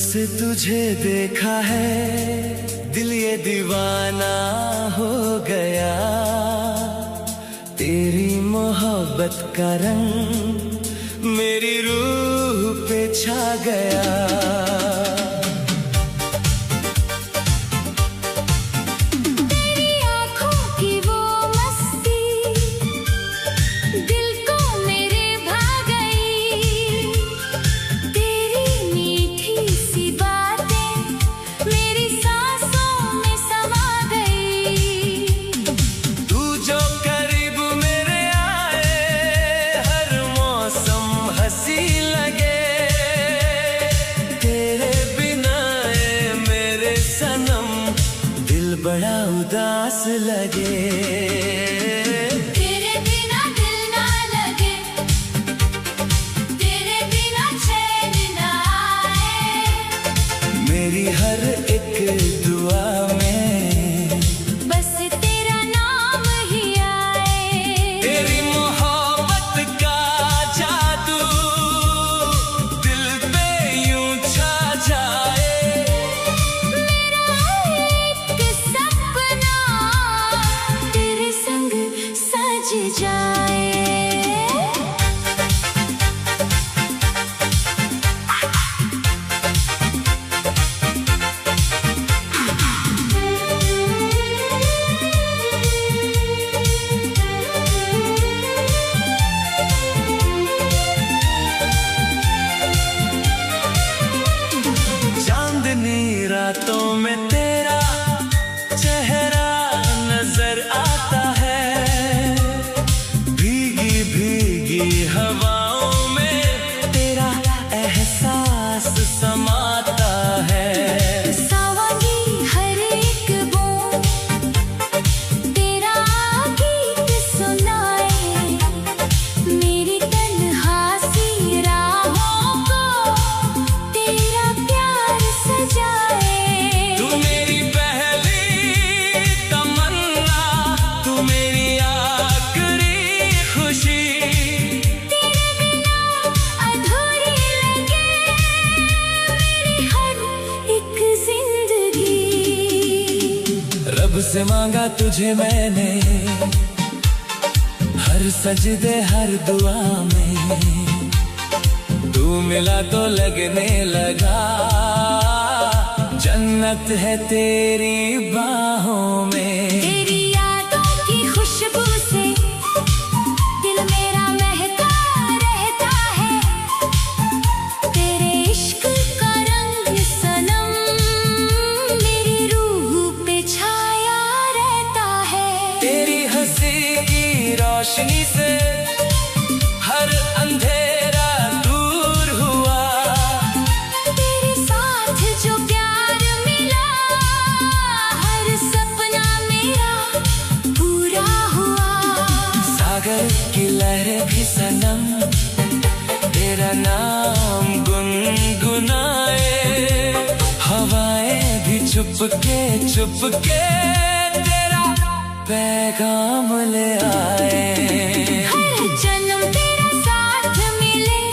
से तुझे देखा है दिल ये दीवाना हो गया, तेरी मोहब्बत का रंग मेरी रूह पे छा गया। बड़ा उदास लगे, तेरे बिना दिल ना लगे, तेरे बिना चैन ना आए। मेरी हर एक दुआ में बस तेरा नाम ही आए। तेरी मोहब्बत का जादू दिल पे यूं छा जाए। जाए चांदनी रातों में तेरा चेहरा नजर आता है, हवाओं में तेरा एहसास समाता है। सावनी हर एक बूंद तेरा गीत सुनाए, मेरी तन्हासी राहों को तेरा प्यार सजाए। तू मेरी पहली तमन्ना, तू मेरी आखिरी खुशी, रब से मांगा तुझे मैंने हर सजदे हर दुआ में, तू मिला तो लगने लगा जन्नत है तेरी बाहों में। तेरी यादों की खुशबू से दिल मेरा महका रहता है, तेरे इश्क का रंग सनम मेरी रूह पे छाया रहता है। तेरी हंसी की रोशनी से हर अंधेरा दूर हुआ, तेरे साथ जो प्यार मिला हर सपना मेरा पूरा हुआ। सागर की लहरें भी सनम तेरा नाम गुनगुनाए, हवाएं भी चुपके चुपके तेरा पैगाम ले आए। हर जन्म तेरा साथ मिले,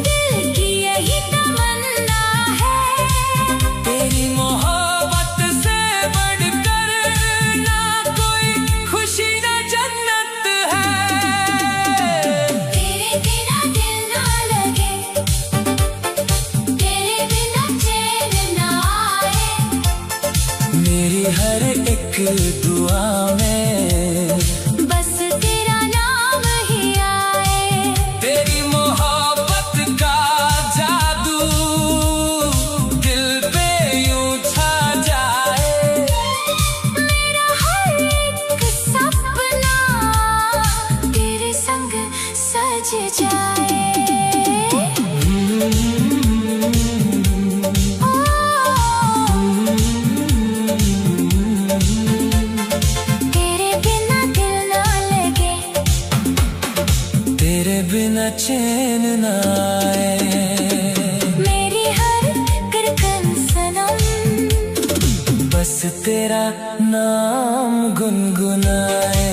दिल की यही तमन्ना है। तेरी मोहब्बत से बढ़कर ना कोई खुशी ना जन्नत है। तेरे बिना दिल ना लगे, तेरे बिना चैन ना आए। मेरी हर एक दुआ में बस तेरा नाम ही आए। तेरी मोहब्बत का जादू दिल पे यूं छा जाए। मेरा हर एक सपना तेरे संग सज जाए। तेरे बिना चैन न आए। मेरी हर धड़कन सनम बस तेरा नाम गुनगुनाए।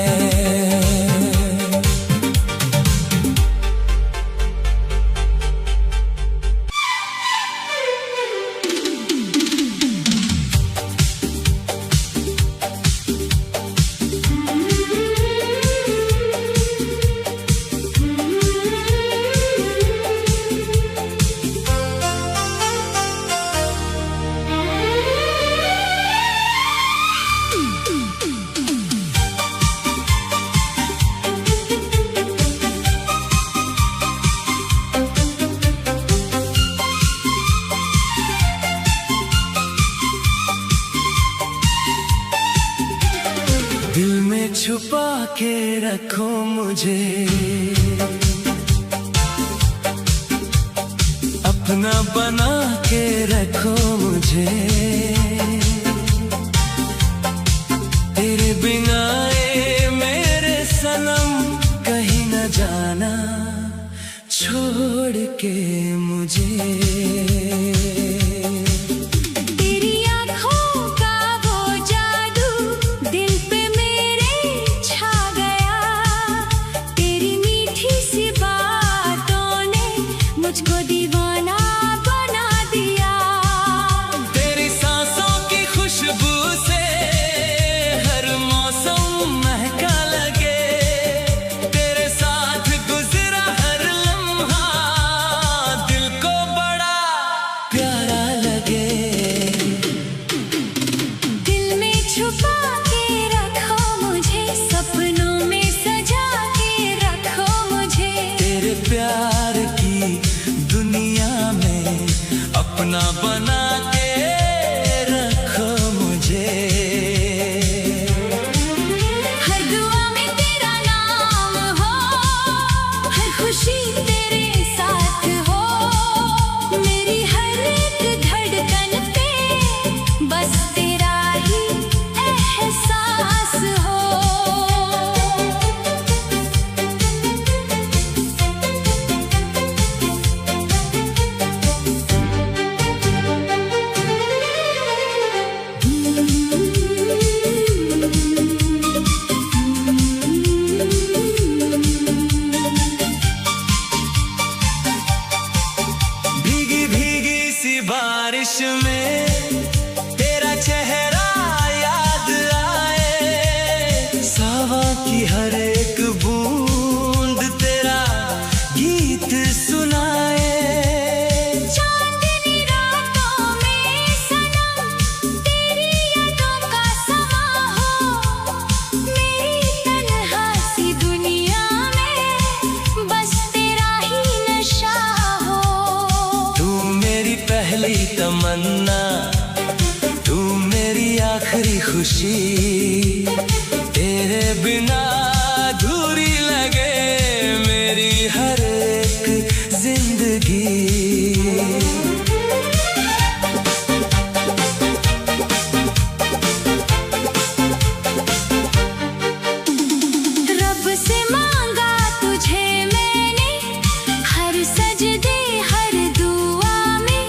छुपा के रखो मुझे, अपना बना के रखो मुझे। तेरे बिना ए मेरे सनम कहीं न जाना छोड़ के मुझे। मुझको दीवाना बना दिया। तेरी सांसों की खुशबू से हर मौसम महका लगे, तेरे साथ गुजरा हर लम्हा दिल को बड़ा प्यारा लगे। दिल में छुपा के रखो मुझे, सपनों में सजा के रखो मुझे। तेरे प्यार की दुनिया में अपना बना के रखो मुझे। हर दुआ में तेरा नाम हो, हर खुशी तेरे साथ हो। मेरी हर एक धड़कन पे बस तेरा ही एहसास हो। बारिश में तेरा चेहरा याद आए, सावा की हर एक बूंद तेरा गीत सुनाए। चांदनी रातों में सनम तेरी यादों का समा हो। मेरी तन्हा सी दुनिया में बस तेरा ही नशा हो। तू मेरी पहली तमन्ना, तू मेरी आखिरी खुशी। तेरे बिना अधूरी लगे मेरी हर एक जिंदगी। रब से मांगा तुझे मैंने, हर सजदे हर दुआ में।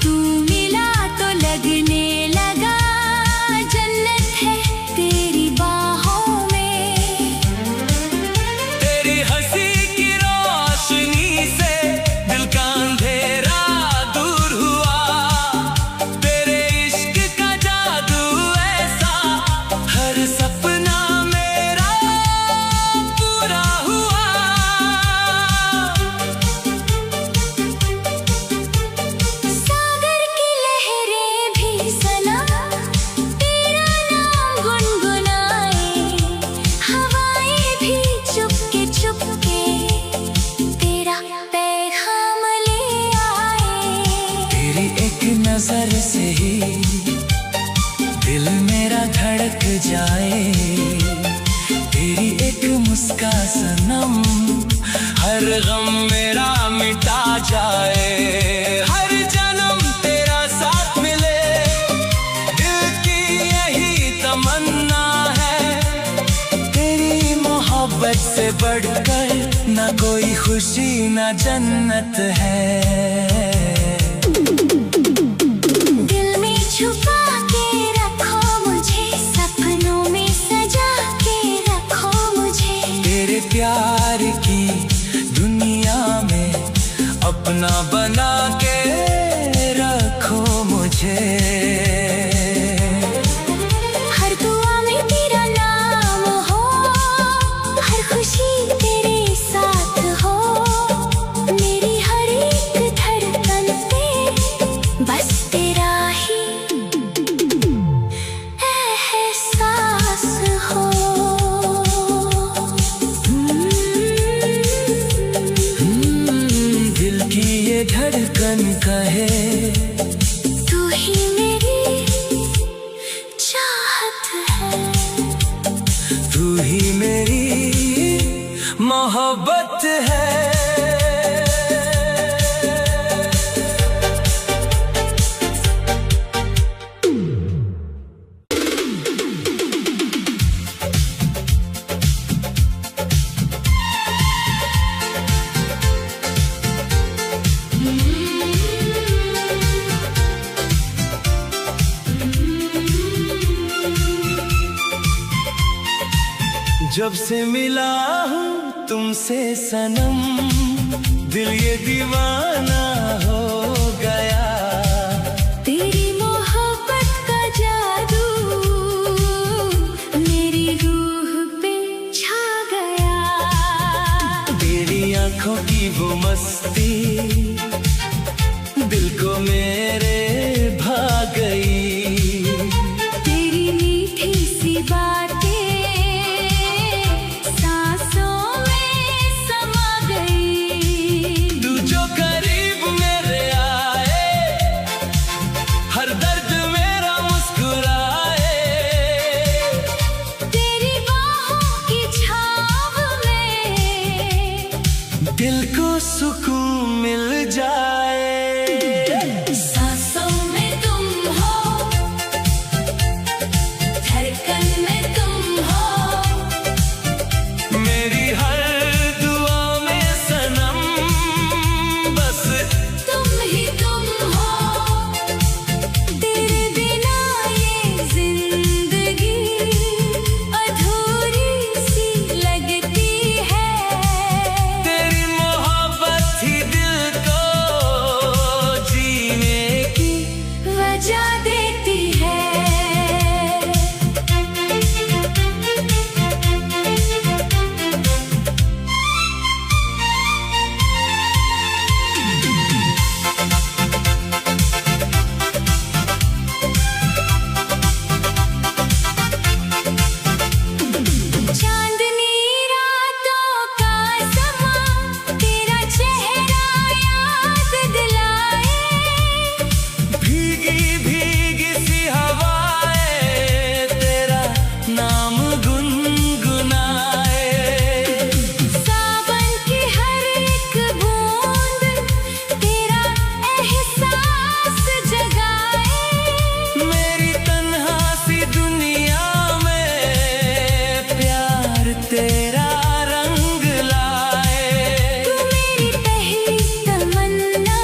तू मिला तो लगने लगा जन्नत है तेरी बाहों में। तेरी हंसी की रोशनी से दिल का अंधेरा दूर हुआ। तेरे इश्क का जादू ऐसा हर सपना मेरा पूरा हुआ। सागर की लहरें भी सनम तेरा नाम गुनगुनाए। हवाएं भी चुपके चुपके तेरा पैगाम ले आए। तेरी एक नजर से ही दिल मेरा धड़क जाए। तेरी एक मुस्कान सनम हर गम मेरा मिटा जाए। हर जन्म तेरा साथ मिले दिल की यही तमन्ना है। तेरी मोहब्बत से बढ़कर ना कोई खुशी ना जन्नत है। दिल में छुपा के रखो मुझे, सपनों में सजा के रखो मुझे। तेरे प्यार की दुनिया में अपना बना के रखो मुझे। हर दुआ में तेरा नाम हो, हर खुशी तेरे साथ हो। मेरी हर एक धड़कन पे बस तेरा ही एहसास हो। दिल की ये मोहब्बत है। जब से मिला हूँ तुमसे सनम, दिल ये दीवाना हो गया। तेरी मोहब्बत का जादू मेरी रूह पे छा गया। तेरी आंखों की वो मस्ती दिल को मेरे भा गई। तेरी मीठी सी बातें दिल को सुकून मिल जाए। सांसों में तुम हो, धड़कन में तुम हो, मेरी हर दुआ में सनम बस तुम ही तुम हो। तेरे बिना ये जिंदगी अधूरी सी लगती है। वजह देती है। चांदनी रातों का समा तेरा चेहरा याद दिलाए। भीगी भीगी सी हवाएं तेरा नाम गुनगुनाए। सावन की हर एक बूंद तेरा एहसास जगाए। मेरी तन्हा सी दुनिया में प्यार तेरा रंग लाए। तू मेरी पहली तमन्ना,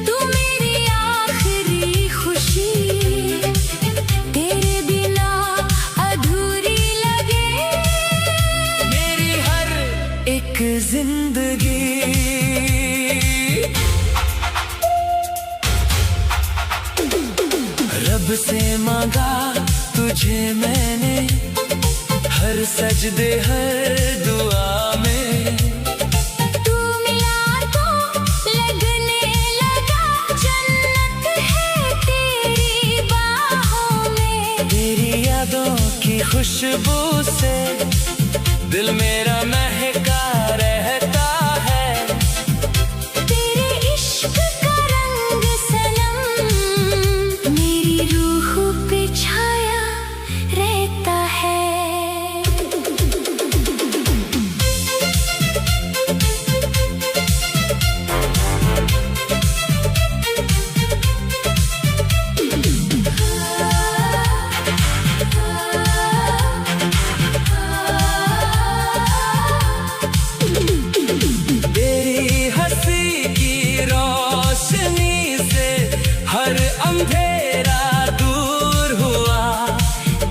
तू मेरी आखिरी खुशी। तेरे बिना अधूरी लगे मेरी हर एक जिंदगी। रब से मांगा तुझे मैंने, हर सजदे हर दुआ में। तू मिला तो लगने लगा जन्नत है तेरी बाहों में। तेरी यादों की खुशबू से दिल मेरा महका रहता है। तेरे इश्क का रंग सनम मेरी रूह पे छाया रहता है। तेरी हंसी की रोशनी से हर अंधेरा दूर हुआ।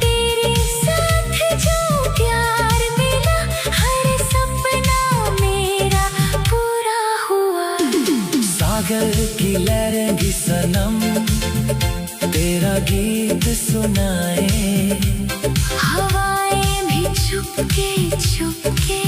तेरे साथ जो प्यार मिला हर सपना मेरा पूरा हुआ। सागर की लहरें सनम तेरा गीत सुनाए। हवाएं भी चुपके चुपके